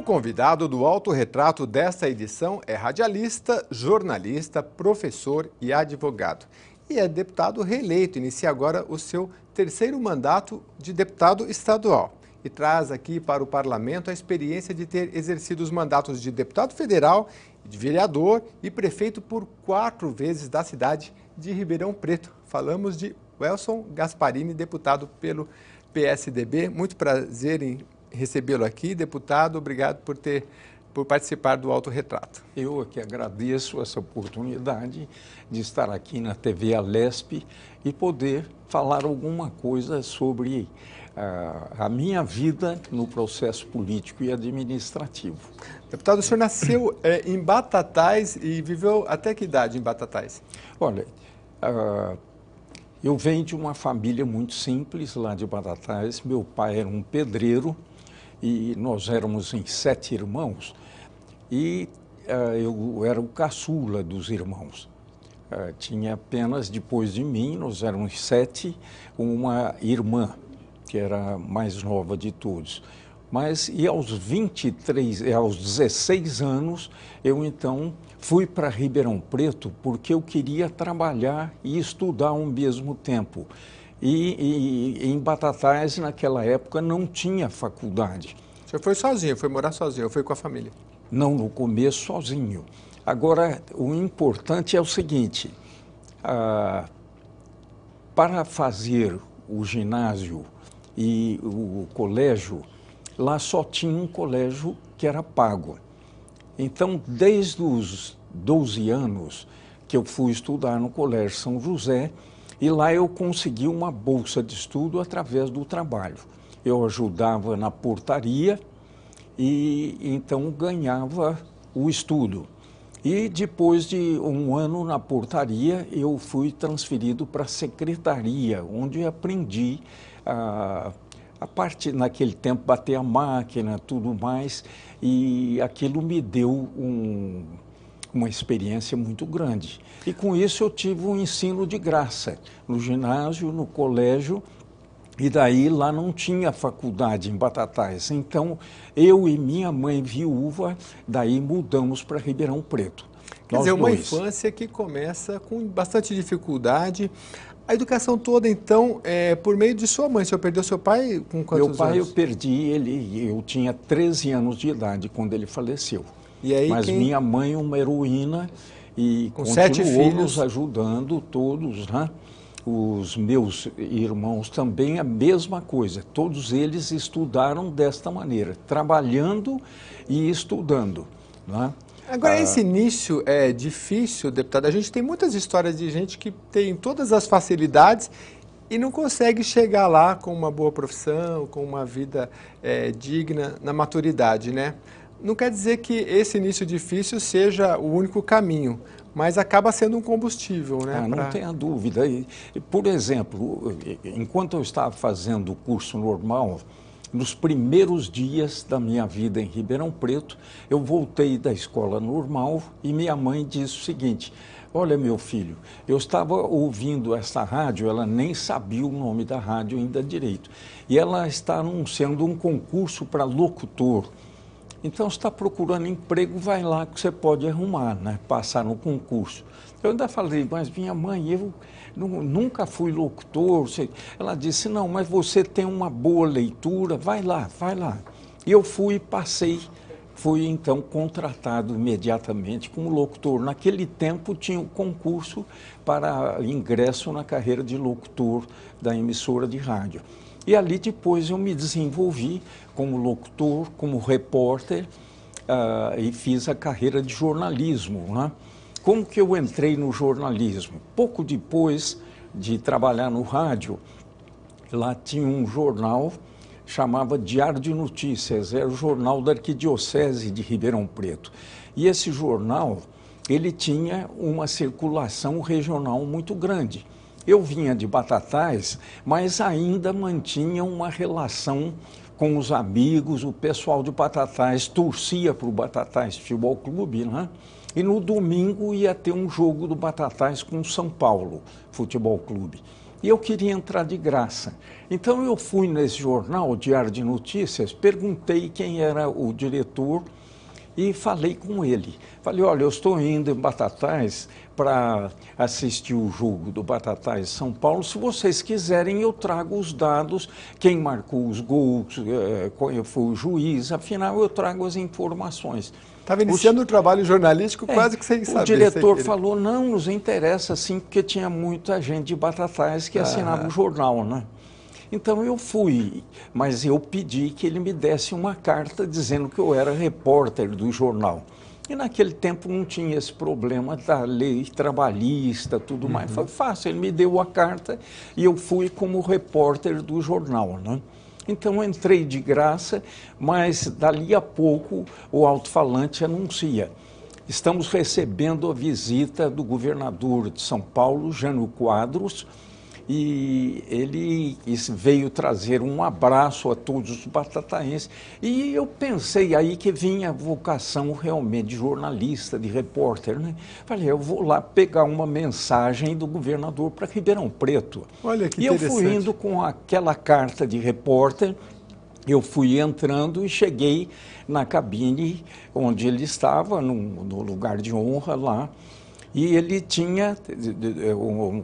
convidado do autorretrato desta edição é radialista, jornalista, professor e advogado. E é deputado reeleito, inicia agora o seu terceiro mandato de deputado estadual. E traz aqui para o parlamento a experiência de ter exercido os mandatos de deputado federal, de vereador e prefeito por 4 vezes da cidade de Ribeirão Preto. Falamos de Welson Gasparini, deputado pelo PSDB. Muito prazer em recebê-lo aqui, deputado. Obrigado por participar do autorretrato. Eu é que agradeço essa oportunidade de estar aqui na TV Alesp e poder falar alguma coisa sobre a minha vida no processo político e administrativo. Deputado, o senhor nasceu em Batatais e viveu até que idade em Batatais? Olha, eu venho de uma família muito simples lá de Batatais. Meu pai era um pedreiro e nós éramos em 7 irmãos e eu era o caçula dos irmãos. Tinha apenas, depois de mim, nós éramos 7, uma irmã, que era a mais nova de todos. Mas, e aos 16 anos, eu então fui para Ribeirão Preto porque eu queria trabalhar e estudar ao mesmo tempo. E em Batatais, naquela época, não tinha faculdade. O senhor foi sozinho, foi morar sozinho, ou foi com a família? Não, no começo sozinho. Agora, o importante é o seguinte, para fazer o ginásio e o colégio, lá só tinha um colégio que era pago. Então, desde os 12 anos que eu fui estudar no Colégio São José, e lá eu consegui uma bolsa de estudo através do trabalho. Eu ajudava na portaria e então ganhava o estudo. E depois de um ano na portaria, eu fui transferido para a secretaria, onde aprendi a parte, naquele tempo, bater a máquina, tudo mais, e aquilo me deu uma experiência muito grande. E com isso eu tive um ensino de graça, no ginásio, no colégio, e daí lá não tinha faculdade em Batatais. Então, eu e minha mãe viúva, daí mudamos para Ribeirão Preto. Quer dizer, uma infância que começa com bastante dificuldade. A educação toda, então, por meio de sua mãe. O senhor perdeu seu pai com quantos anos? Meu pai, eu perdi ele, eu tinha 13 anos de idade quando ele faleceu. E aí, mas minha mãe, uma heroína, e com 7 filhos, nos ajudando todos, né? Os meus irmãos também, a mesma coisa. Todos eles estudaram desta maneira, trabalhando e estudando, né? Agora, esse início é difícil, deputado. A gente tem muitas histórias de gente que tem todas as facilidades e não consegue chegar lá com uma boa profissão, com uma vida digna na maturidade, né? Não quer dizer que esse início difícil seja o único caminho, mas acaba sendo um combustível, né? Não tenha dúvida. Por exemplo, enquanto eu estava fazendo o curso normal, nos primeiros dias da minha vida em Ribeirão Preto, eu voltei da escola normal e minha mãe disse o seguinte: olha, meu filho, eu estava ouvindo essa rádio, ela nem sabia o nome da rádio ainda direito, e ela está anunciando um concurso para locutor. Então, você está procurando emprego, vai lá que você pode arrumar, né? Passar no concurso. Eu ainda falei, mas minha mãe, eu nunca fui locutor. Ela disse, não, mas você tem uma boa leitura, vai lá, vai lá. E eu fui e passei, fui então contratado imediatamente como locutor. Naquele tempo tinha o concurso para ingresso na carreira de locutor da emissora de rádio. E ali depois eu me desenvolvi como locutor, como repórter e fiz a carreira de jornalismo, né? Como que eu entrei no jornalismo? Pouco depois de trabalhar no rádio, lá tinha um jornal, chamava Diário de Notícias, era o jornal da Arquidiocese de Ribeirão Preto. E esse jornal, ele tinha uma circulação regional muito grande. Eu vinha de Batatais, mas ainda mantinha uma relação com os amigos, o pessoal de Batatais torcia para o Batatais Futebol Clube, né? E no domingo ia ter um jogo do Batatais com o São Paulo Futebol Clube. e eu queria entrar de graça. Então eu fui nesse jornal, o Diário de Notícias, perguntei quem era o diretor e falei com ele. Falei, olha, eu estou indo em Batatais para assistir o jogo do Batatais São Paulo. Se vocês quiserem, eu trago os dados, quem marcou os gols, qual foi o juiz, afinal eu trago as informações. Estava iniciando o trabalho jornalístico quase que sem saber. O diretor falou, não, nos interessa sim, porque tinha muita gente de Batatais que assinava o jornal, né? Então eu fui, mas eu pedi que ele me desse uma carta dizendo que eu era repórter do jornal. E naquele tempo não tinha esse problema da lei trabalhista, tudo mais. Foi fácil, ele me deu a carta e eu fui como repórter do jornal, né? Então eu entrei de graça, mas dali a pouco o alto-falante anuncia: estamos recebendo a visita do governador de São Paulo, Jânio Quadros, e ele veio trazer um abraço a todos os batataenses. E eu pensei aí que vinha a vocação realmente de jornalista, de repórter, né? Falei, eu vou lá pegar uma mensagem do governador para Ribeirão Preto. Olha que interessante. E eu fui indo com aquela carta de repórter, eu fui entrando e cheguei na cabine onde ele estava, no lugar de honra lá. E ele tinha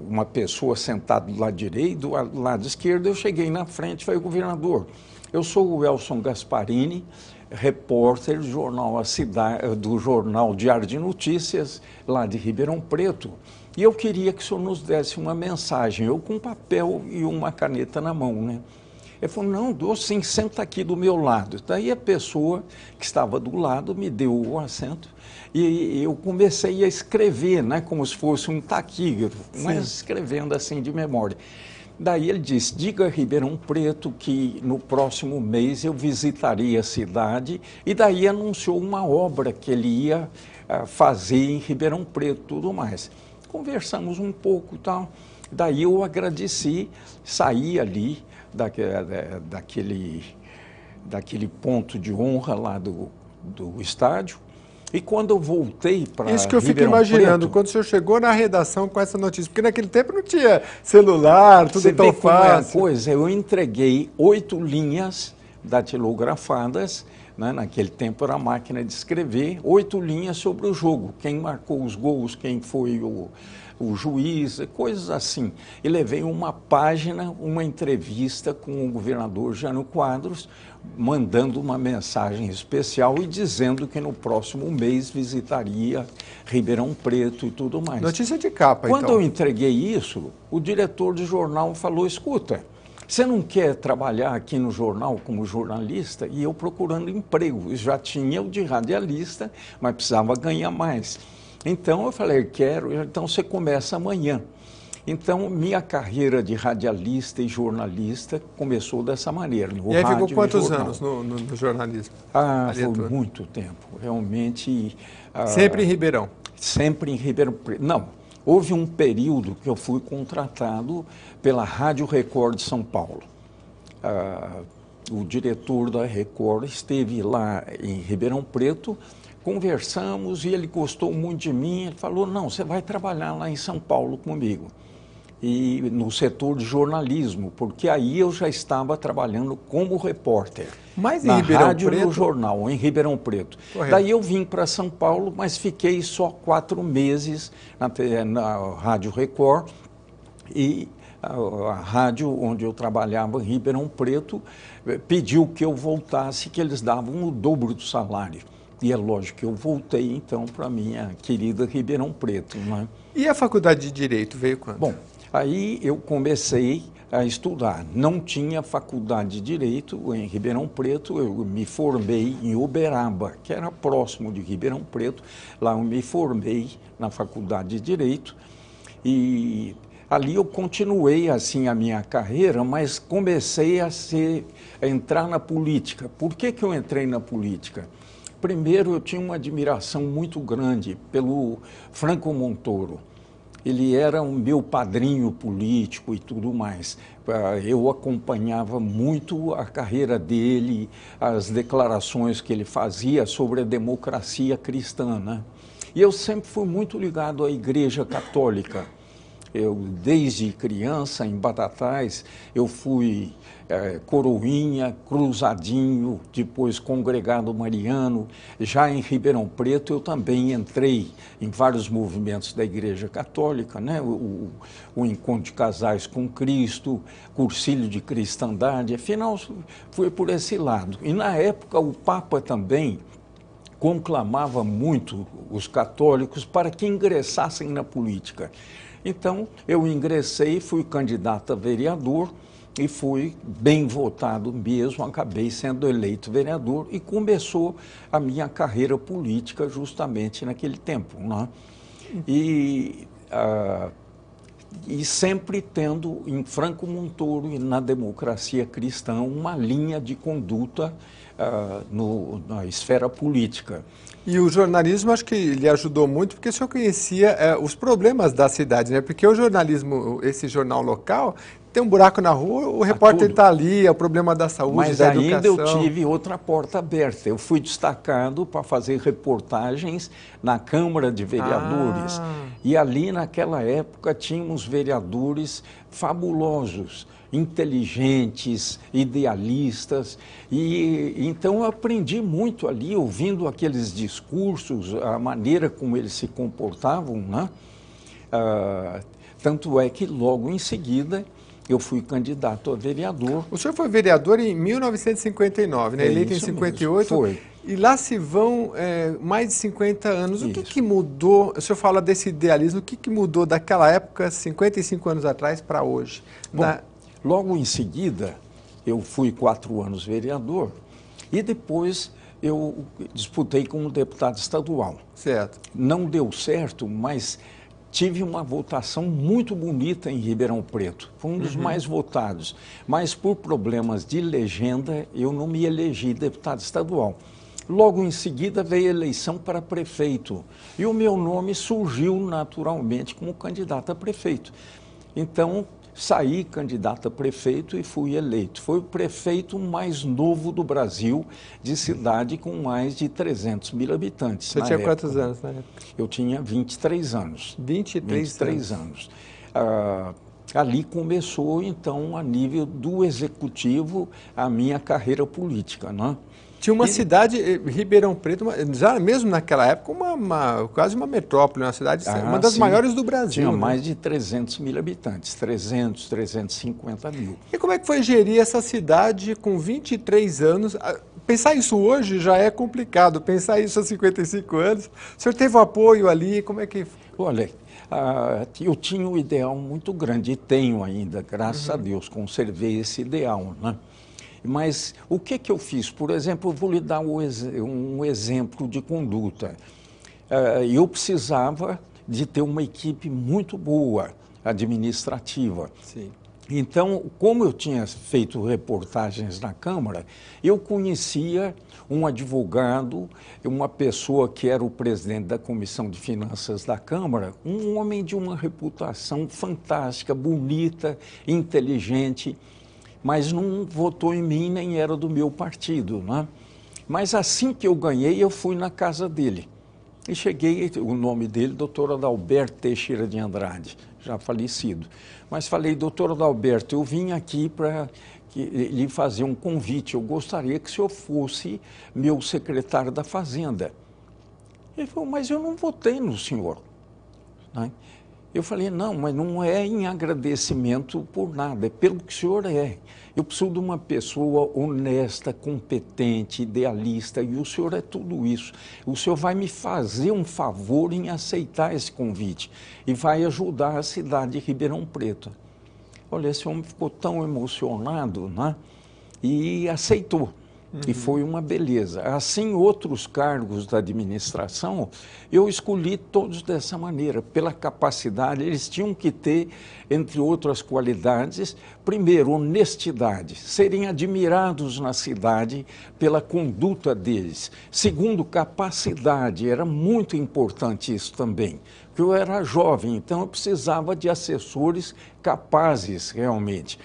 uma pessoa sentada do lado direito, do lado esquerdo. Eu cheguei na frente e falei, governador, eu sou o Elson Gasparini, repórter do jornal A Cidade, do jornal Diário de Notícias, lá de Ribeirão Preto. E eu queria que o senhor nos desse uma mensagem, eu com papel e uma caneta na mão, né? Ele falou, não, dou sim, senta aqui do meu lado. Daí a pessoa que estava do lado me deu o assento e eu comecei a escrever, né, como se fosse um taquígrafo, mas escrevendo assim de memória. Daí ele disse, diga a Ribeirão Preto que no próximo mês eu visitaria a cidade, e daí anunciou uma obra que ele ia fazer em Ribeirão Preto, tudo mais. Conversamos um pouco e tal, daí eu agradeci, saí ali daquele ponto de honra lá do estádio. E quando eu voltei para Isso que eu fico imaginando, quando o senhor chegou na redação com essa notícia, porque naquele tempo não tinha celular, tudo tão fácil. Coisa, eu entreguei 8 linhas datilografadas, né? Naquele tempo era a máquina de escrever, 8 linhas sobre o jogo, quem marcou os gols, quem foi o juiz, coisas assim. E levei uma página, uma entrevista com o governador Jânio Quadros, mandando uma mensagem especial e dizendo que no próximo mês visitaria Ribeirão Preto e tudo mais. Notícia de capa, Quando então. eu entreguei isso, o diretor do jornal falou, escuta, você não quer trabalhar aqui no jornal como jornalista? E eu procurando emprego, eu já tinha o de radialista, mas precisava ganhar mais. Então eu falei, quero, então você começa amanhã. Então minha carreira de radialista e jornalista começou dessa maneira. E aí ficou quantos anos no jornalismo? Foi muito tempo, realmente. Sempre em Ribeirão? Sempre em Ribeirão Preto. Não, houve um período que eu fui contratado pela Rádio Record de São Paulo. O diretor da Record esteve lá em Ribeirão Preto, conversamos e ele gostou muito de mim. Ele falou, não, você vai trabalhar lá em São Paulo comigo, e no setor de jornalismo, porque aí eu já estava trabalhando como repórter. Mas em na Ribeirão rádio Preto? No jornal, em Ribeirão Preto. Correto. Daí eu vim para São Paulo, mas fiquei só 4 meses na Rádio Record, e a rádio onde eu trabalhava, em Ribeirão Preto, pediu que eu voltasse, que eles davam o dobro do salário. E é lógico que eu voltei, então, para a minha querida Ribeirão Preto, né? E a faculdade de Direito veio quando? Bom, aí eu comecei a estudar. Não tinha faculdade de Direito em Ribeirão Preto, eu me formei em Uberaba, que era próximo de Ribeirão Preto. Lá eu me formei na faculdade de Direito e ali eu continuei assim a minha carreira, mas comecei a entrar na política. Por que eu entrei na política? Primeiro, eu tinha uma admiração muito grande pelo Franco Montoro. Ele era o meu padrinho político e tudo mais. Eu acompanhava muito a carreira dele, as declarações que ele fazia sobre a democracia cristã, né? E eu sempre fui muito ligado à Igreja Católica. Desde criança, em Batatais, eu fui coroinha, cruzadinho, depois congregado mariano. Já em Ribeirão Preto, eu também entrei em vários movimentos da Igreja Católica, né? O Encontro de Casais com Cristo, Cursilho de Cristandade, afinal, foi por esse lado. E na época, o Papa também conclamava muito os católicos para que ingressassem na política. Então, eu ingressei, fui candidato a vereador e fui bem votado mesmo, acabei sendo eleito vereador e começou a minha carreira política justamente naquele tempo, né? E sempre tendo em Franco Montoro e na democracia cristã uma linha de conduta na esfera política. E o jornalismo acho que lhe ajudou muito, porque o senhor conhecia os problemas da cidade, né? Porque o jornalismo, esse jornal local, tem um buraco na rua, o repórter está ali, é o problema da saúde, mas da educação. Mas ainda eu tive outra porta aberta. Eu fui destacado para fazer reportagens na Câmara de Vereadores. E ali, naquela época, tínhamos vereadores fabulosos, inteligentes, idealistas, e então eu aprendi muito ali, ouvindo aqueles discursos, a maneira como eles se comportavam, né? Tanto é que logo em seguida eu fui candidato a vereador. O senhor foi vereador em 1959, né? Eleito em 58. Foi. E lá se vão mais de 50 anos. O que mudou? O senhor fala desse idealismo, o que mudou daquela época, 55 anos atrás, para hoje? Bom, logo em seguida, eu fui 4 anos vereador e depois eu disputei como deputado estadual. Certo. Não deu certo, mas tive uma votação muito bonita em Ribeirão Preto. Foi um dos mais votados. Mas por problemas de legenda, eu não me elegi deputado estadual. Logo em seguida veio a eleição para prefeito. E o meu nome surgiu naturalmente como candidato a prefeito. Então, saí candidato a prefeito e fui eleito. Foi o prefeito mais novo do Brasil, de cidade com mais de 300 mil habitantes. Você tinha quantos anos na época? Eu tinha 23 anos. 23 anos. Ali começou, então, a nível do executivo, a minha carreira política, né? Tinha uma cidade, Ribeirão Preto, já mesmo naquela época, quase uma metrópole, uma cidade, uma das maiores do Brasil. Tinha mais de 300 mil habitantes, 350 mil. E como é que foi gerir essa cidade com 23 anos? Pensar isso hoje já é complicado, pensar isso há 55 anos. O senhor teve o apoio ali, como é que... Olha, eu tinha um ideal muito grande, e tenho ainda, graças a Deus, conservei esse ideal, né? Mas o que eu fiz? Por exemplo, eu vou lhe dar um exemplo de conduta. Eu precisava de ter uma equipe muito boa, administrativa. Sim. Então, como eu tinha feito reportagens na Câmara, eu conhecia um advogado, uma pessoa que era o presidente da Comissão de Finanças da Câmara, um homem de uma reputação fantástica, bonita, inteligente, mas não votou em mim, nem era do meu partido, né? Mas assim que eu ganhei, eu fui na casa dele. E cheguei, o nome dele, doutor Adalberto Teixeira de Andrade, já falecido. Mas falei, doutor Adalberto, eu vim aqui para lhe fazer um convite. Eu gostaria que o senhor fosse meu secretário da Fazenda. Ele falou, mas eu não votei no senhor, né? Eu falei, não, mas não é em agradecimento por nada, é pelo que o senhor é. Eu preciso de uma pessoa honesta, competente, idealista, e o senhor é tudo isso. O senhor vai me fazer um favor em aceitar esse convite e vai ajudar a cidade de Ribeirão Preto. Olha, esse homem ficou tão emocionado, né? E aceitou. E foi uma beleza. Assim, outros cargos da administração, eu escolhi todos dessa maneira, pela capacidade. Eles tinham que ter, entre outras qualidades, primeiro, honestidade, serem admirados na cidade pela conduta deles. Segundo, capacidade, era muito importante isso também, porque eu era jovem, então eu precisava de assessores capazes realmente.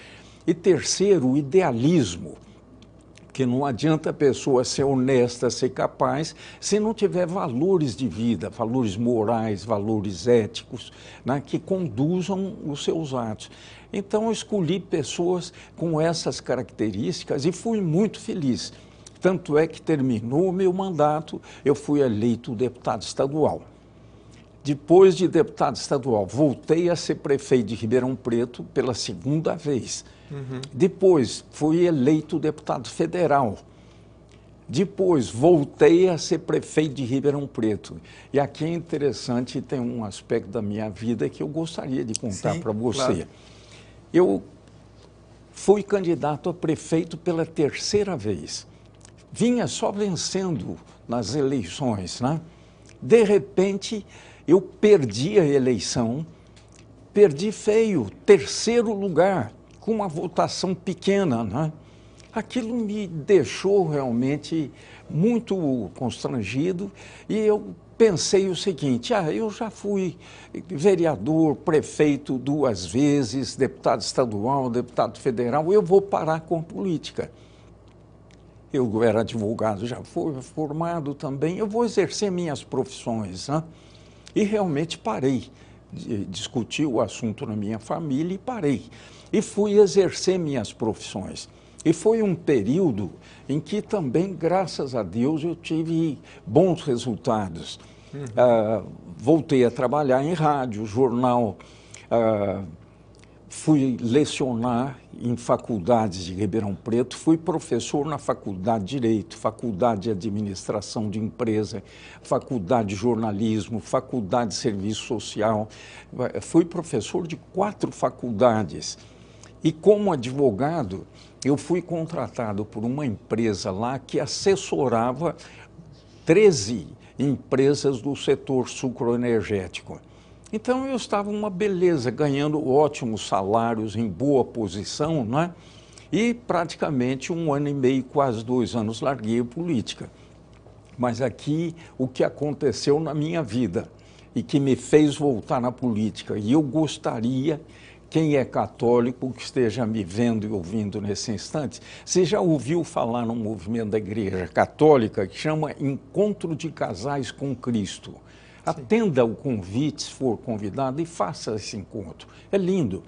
E terceiro, o idealismo. Porque não adianta a pessoa ser honesta, ser capaz, se não tiver valores de vida, valores morais, valores éticos, né, que conduzam os seus atos. Então, eu escolhi pessoas com essas características e fui muito feliz. Tanto é que terminou o meu mandato, eu fui eleito deputado estadual. Depois de deputado estadual, voltei a ser prefeito de Ribeirão Preto pela segunda vez. Depois, fui eleito deputado federal. Depois, voltei a ser prefeito de Ribeirão Preto. E aqui é interessante, tem um aspecto da minha vida que eu gostaria de contar para você. Claro. Eu fui candidato a prefeito pela terceira vez. Vinha só vencendo nas eleições, né? De repente, eu perdi a eleição, perdi feio, terceiro lugar, com uma votação pequena, né? Aquilo me deixou realmente muito constrangido e eu pensei o seguinte, eu já fui vereador, prefeito 2 vezes, deputado estadual, deputado federal, eu vou parar com política. Eu era advogado, já fui formado também, eu vou exercer minhas profissões, né? E realmente parei, discuti o assunto na minha família e parei. E fui exercer minhas profissões. E foi um período em que também, graças a Deus, eu tive bons resultados. Voltei a trabalhar em rádio, jornal, fui lecionar em faculdades de Ribeirão Preto, fui professor na Faculdade de Direito, Faculdade de Administração de Empresa, Faculdade de Jornalismo, Faculdade de Serviço Social, fui professor de 4 faculdades. E como advogado, eu fui contratado por uma empresa lá que assessorava 13 empresas do setor sucroenergético. Então, eu estava uma beleza, ganhando ótimos salários, em boa posição, né? E praticamente 1 ano e meio, quase 2 anos, larguei a política. Mas aqui, o que aconteceu na minha vida e que me fez voltar na política, e eu gostaria, quem é católico, que esteja me vendo e ouvindo nesse instante, você já ouviu falar num movimento da Igreja Católica que chama Encontro de Casais com Cristo. Atenda o convite, se for convidado, e faça esse encontro. É lindo.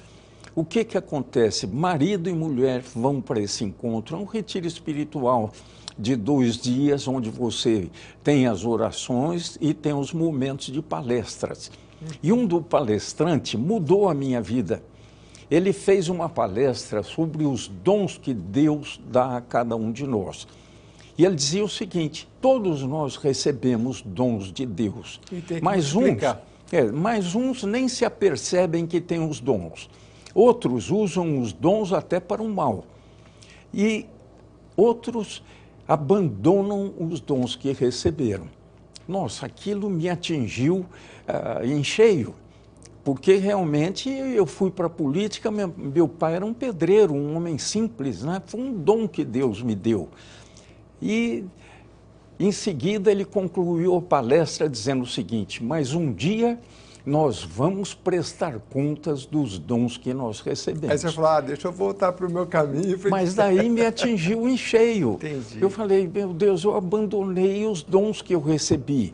O que acontece? Marido e mulher vão para esse encontro. É um retiro espiritual de 2 dias, onde você tem as orações e tem os momentos de palestras. E um do palestrante mudou a minha vida. Ele fez uma palestra sobre os dons que Deus dá a cada um de nós. E ele dizia o seguinte, todos nós recebemos dons de Deus, mas uns nem se apercebem que têm os dons. Outros usam os dons até para o mal. E outros abandonam os dons que receberam. Nossa, aquilo me atingiu em cheio, porque realmente eu fui para a política, meu pai era um pedreiro, um homem simples, né? Foi um dom que Deus me deu. E, em seguida, ele concluiu a palestra dizendo o seguinte, mas um dia nós vamos prestar contas dos dons que nós recebemos. Aí você falou, deixa eu voltar para o meu caminho. Mas daí me atingiu em cheio. Entendi. Eu falei, meu Deus, eu abandonei os dons que eu recebi.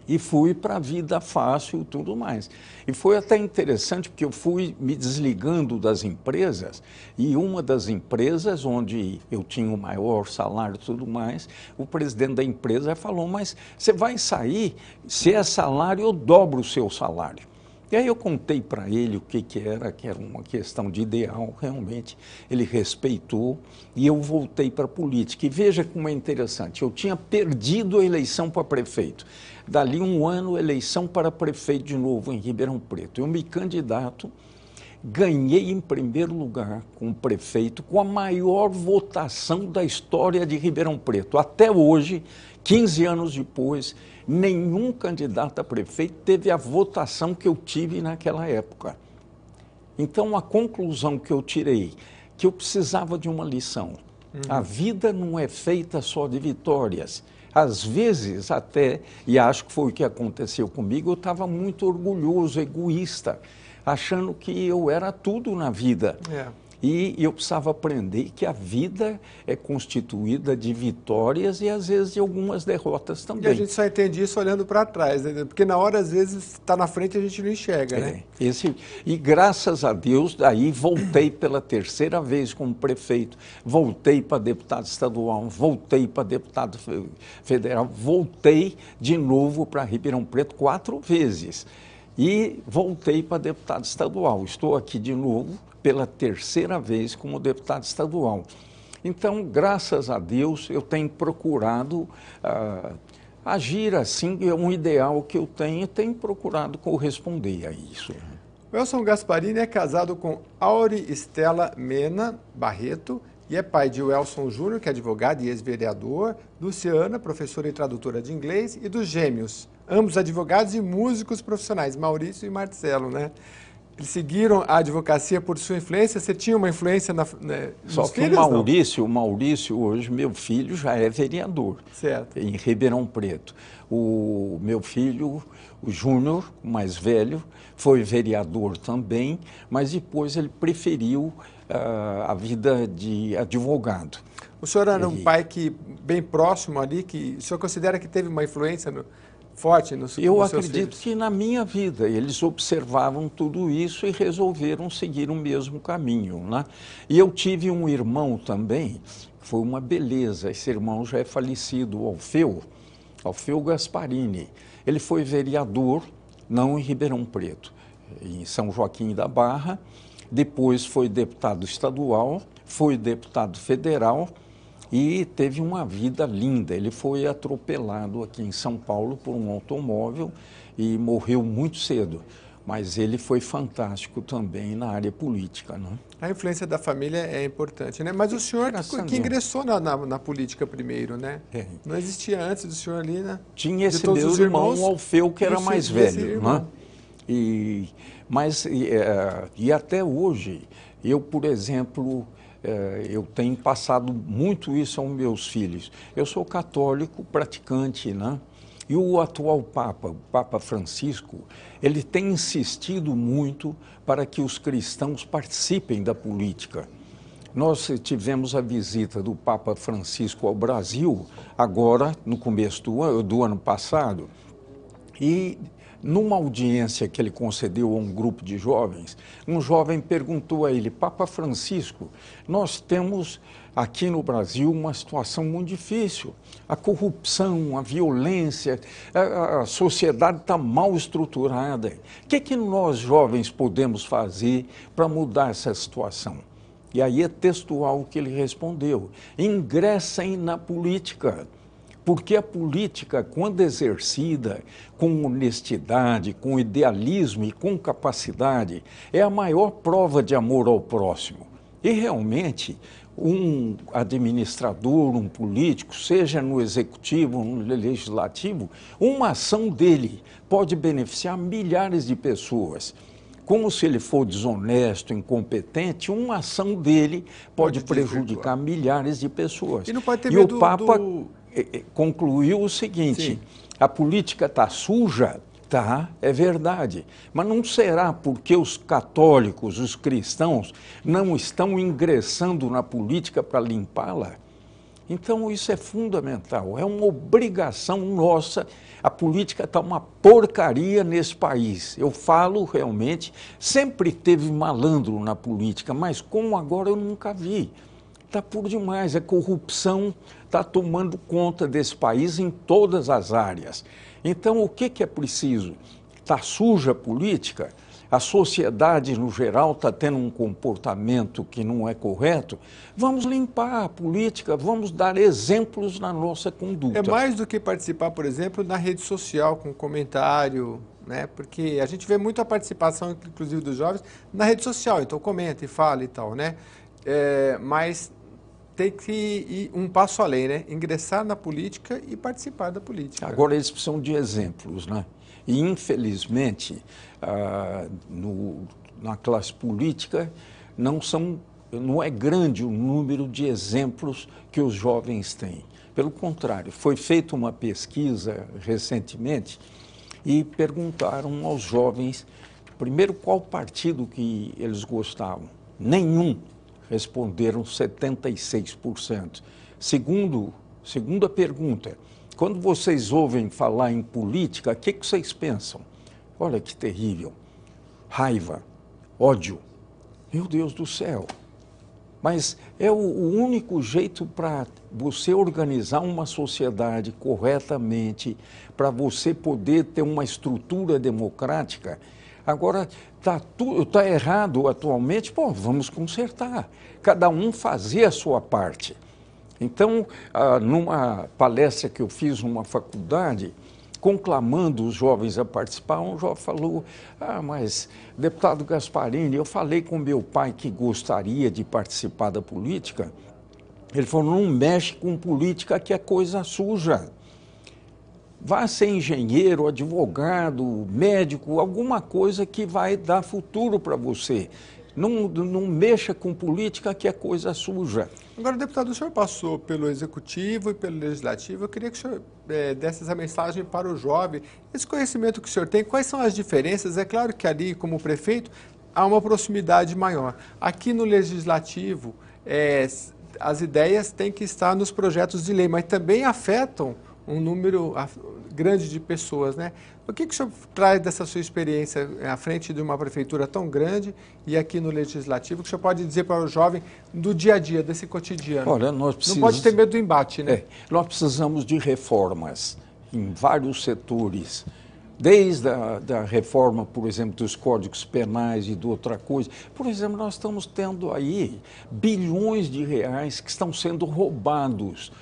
E fui para a vida fácil e tudo mais. E foi até interessante, porque eu fui me desligando das empresas, e uma das empresas onde eu tinha o maior salário e tudo mais, o presidente da empresa falou, mas você vai sair, se é salário, eu dobro o seu salário. E aí eu contei para ele o que era uma questão de ideal, realmente, ele respeitou, e eu voltei para a política. E veja como é interessante, eu tinha perdido a eleição para prefeito. Dali 1 ano, eleição para prefeito de novo em Ribeirão Preto. Eu me candidato, ganhei em primeiro lugar como prefeito, com a maior votação da história de Ribeirão Preto. Até hoje, 15 anos depois, nenhum candidato a prefeito teve a votação que eu tive naquela época. Então, a conclusão que eu tirei, que eu precisava de uma lição. A vida não é feita só de vitórias. Às vezes até, e acho que foi o que aconteceu comigo, eu estava muito orgulhoso, egoísta, achando que eu era tudo na vida. E eu precisava aprender que a vida é constituída de vitórias e, às vezes, de algumas derrotas também. E a gente só entende isso olhando para trás, né? Porque na hora, às vezes, está na frente e a gente não enxerga, né? E graças a Deus, daí voltei pela terceira vez como prefeito, voltei para deputado estadual, voltei para deputado federal, voltei de novo para Ribeirão Preto 4 vezes. E voltei para deputado estadual. Estou aqui de novo pela terceira vez como deputado estadual. Então, graças a Deus, eu tenho procurado agir assim, é um ideal que eu tenho e tenho procurado corresponder a isso. O Elson Gasparini é casado com Auri Estela Mena Barreto e é pai de Welson Júnior, que é advogado e ex-vereador, Luciana, professora e tradutora de inglês, e dos gêmeos, ambos advogados e músicos profissionais, Maurício e Marcelo, né? Eles seguiram a advocacia por sua influência. Você tinha uma influência nos Só que filhos, o Maurício, hoje, meu filho, já é vereador. Certo. Em Ribeirão Preto. O meu filho, o Júnior, o mais velho, foi vereador também, mas depois ele preferiu a vida de advogado. O senhor era um pai bem próximo ali, que o senhor considera que teve uma influência forte nos seus filhos? Eu acredito que na minha vida eles observavam tudo isso e resolveram seguir o mesmo caminho, né? E eu tive um irmão também, que foi uma beleza. Esse irmão já é falecido, o Alfeu Gasparini. Ele foi vereador, não em Ribeirão Preto, em São Joaquim da Barra. Depois foi deputado estadual, foi deputado federal e teve uma vida linda. Ele foi atropelado aqui em São Paulo por um automóvel e morreu muito cedo. Mas ele foi fantástico também na área política, né? A influência da família é importante, né? Mas o senhor que ingressou na política primeiro, né? Não existia antes do senhor ali, né? Tinha esse meu irmão, o Alfeu, que era mais velho, né? E até hoje, eu, por exemplo, eu tenho passado muito isso aos meus filhos. Eu sou católico praticante, né? E o atual Papa, o Papa Francisco, ele tem insistido muito para que os cristãos participem da política. Nós tivemos a visita do Papa Francisco ao Brasil, agora, no começo do ano passado, e numa audiência que ele concedeu a um grupo de jovens, um jovem perguntou a ele: Papa Francisco, nós temos aqui no Brasil uma situação muito difícil. A corrupção, a violência, a sociedade está mal estruturada. O que nós jovens podemos fazer para mudar essa situação? E aí é textual o que ele respondeu: ingressem na política. Porque a política, quando exercida com honestidade, com idealismo e com capacidade, é a maior prova de amor ao próximo. E realmente, um administrador, um político, seja no executivo ou no legislativo, uma ação dele pode beneficiar milhares de pessoas. Como se ele for desonesto, incompetente, uma ação dele pode prejudicar milhares de pessoas. E não pode ter medo o Papa concluiu o seguinte: sim, a política está suja, tá, é verdade, mas não será porque os católicos, os cristãos, não estão ingressando na política para limpá-la? Então isso é fundamental, é uma obrigação nossa. A política está uma porcaria nesse país. Eu falo realmente, sempre teve malandro na política, mas como agora eu nunca vi. Está por demais, a corrupção está tomando conta desse país em todas as áreas. Então, o que é preciso? Está suja a política? A sociedade, no geral, está tendo um comportamento que não é correto? Vamos limpar a política, vamos dar exemplos na nossa conduta. É mais do que participar, por exemplo, na rede social, com comentário, né? Porque a gente vê muito a participação, inclusive dos jovens, na rede social. Então, comenta e fala e tal, né? Mas tem que ir um passo além, né? Ingressar na política e participar da política. Agora, eles precisam de exemplos, né? E, infelizmente, na classe política, não é grande o número de exemplos que os jovens têm. Pelo contrário, foi feita uma pesquisa recentemente e perguntaram aos jovens, primeiro, qual partido que eles gostavam. Nenhum. Responderam 76%. Segunda pergunta, quando vocês ouvem falar em política, o que vocês pensam? Olha que terrível. Raiva, ódio. Meu Deus do céu. Mas é o único jeito para você organizar uma sociedade corretamente, para você poder ter uma estrutura democrática. Agora, tá errado atualmente, pô, vamos consertar. Cada um fazer a sua parte. Então, numa palestra que eu fiz numa faculdade, conclamando os jovens a participar, um jovem falou, mas, deputado Gasparini, eu falei com meu pai que gostaria de participar da política. Ele falou, não mexe com política que é coisa suja. Vá ser engenheiro, advogado, médico, alguma coisa que vai dar futuro para você. Não mexa com política que é coisa suja. Agora, deputado, o senhor passou pelo Executivo e pelo Legislativo. Eu queria que o senhor desse essa mensagem para o jovem. Esse conhecimento que o senhor tem, quais são as diferenças? É claro que ali, como prefeito, há uma proximidade maior. Aqui no Legislativo, as ideias têm que estar nos projetos de lei, mas também afetam um número grande de pessoas, né? O que o senhor traz dessa sua experiência à frente de uma prefeitura tão grande e aqui no Legislativo, que o senhor pode dizer para o jovem do dia a dia, desse cotidiano? Olha, nós precisamos, não pode ter medo do embate, né? Nós precisamos de reformas em vários setores, desde a reforma, por exemplo, dos códigos penais e de outra coisa. Por exemplo, nós estamos tendo aí bilhões de reais que estão sendo roubados,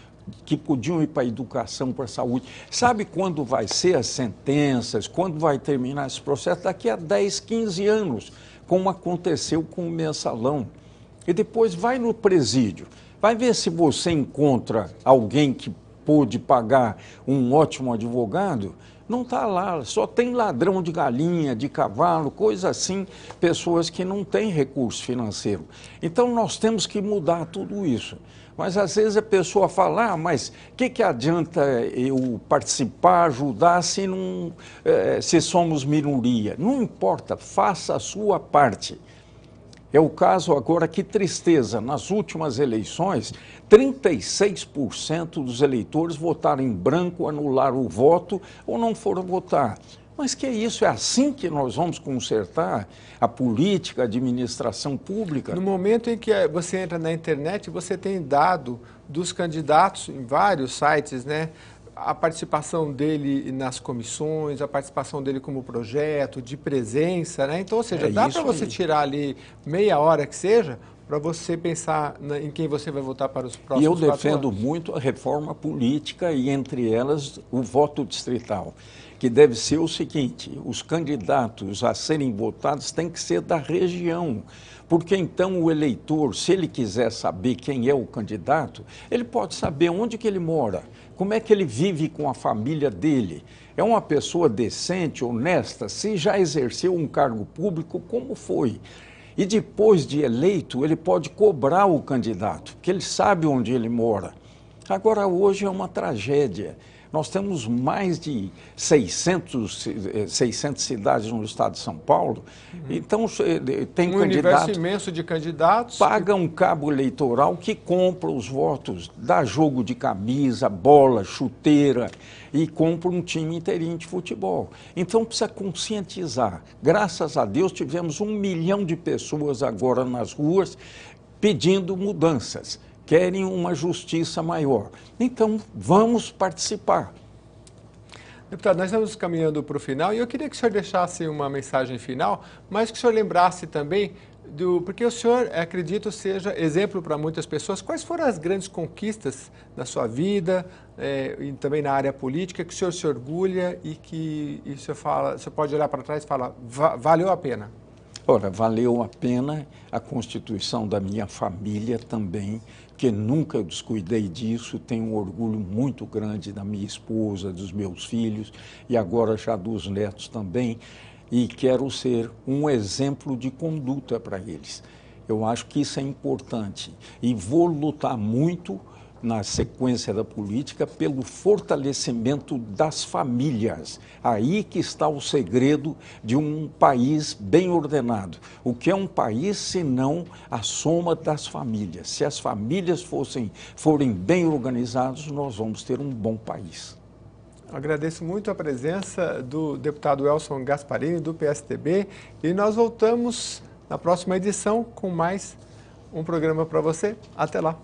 que podiam ir para a educação, para a saúde. Sabe quando vai ser as sentenças, quando vai terminar esse processo? Daqui a 10, 15 anos, como aconteceu com o mensalão. E depois vai no presídio, vai ver se você encontra alguém que pôde pagar um ótimo advogado. Não está lá, só tem ladrão de galinha, de cavalo, coisa assim, pessoas que não têm recurso financeiro. Então nós temos que mudar tudo isso. Mas às vezes a pessoa fala, mas o que adianta eu participar, ajudar se somos minoria? Não importa, faça a sua parte. É o caso agora, que tristeza, nas últimas eleições, 36% dos eleitores votaram em branco, anularam o voto ou não foram votar. Mas que é isso? É assim que nós vamos consertar a política, a administração pública? No momento em que você entra na internet, você tem dado dos candidatos em vários sites, né? A participação dele nas comissões, a participação dele como projeto, de presença, né? Então, ou seja, dá para você tirar ali meia hora que seja, para você pensar em quem você vai votar para os próximos 4 anos. E eu defendo muito a reforma política e, entre elas, o voto distrital, que deve ser o seguinte, os candidatos a serem votados têm que ser da região, porque então o eleitor, se ele quiser saber quem é o candidato, ele pode saber onde que ele mora, como é que ele vive com a família dele. É uma pessoa decente, honesta, se já exerceu um cargo público, como foi? E depois de eleito, ele pode cobrar o candidato, porque ele sabe onde ele mora. Agora, hoje é uma tragédia. Nós temos mais de 600 cidades no estado de São Paulo, então tem um universo imenso de candidatos. Paga um cabo eleitoral que compra os votos, dá jogo de camisa, bola, chuteira e compra um time inteirinho de futebol. Então precisa conscientizar. Graças a Deus tivemos 1 milhão de pessoas agora nas ruas pedindo mudanças. Querem uma justiça maior. Então, vamos participar. Deputado, nós estamos caminhando para o final e eu queria que o senhor deixasse uma mensagem final, mas que o senhor lembrasse também, porque o senhor, acredito, seja exemplo para muitas pessoas. Quais foram as grandes conquistas da sua vida e também na área política que o senhor se orgulha e que o senhor pode olhar para trás e falar, valeu a pena? Ora, valeu a pena a constituição da minha família também, porque nunca eu descuidei disso, tenho um orgulho muito grande da minha esposa, dos meus filhos e agora já dos netos também, e quero ser um exemplo de conduta para eles. Eu acho que isso é importante e vou lutar muito na sequência da política, pelo fortalecimento das famílias. Aí que está o segredo de um país bem ordenado. O que é um país, senão a soma das famílias? Se as famílias forem bem organizadas, nós vamos ter um bom país. Agradeço muito a presença do deputado Elson Gasparini, do PSDB, e nós voltamos na próxima edição com mais um programa para você. Até lá!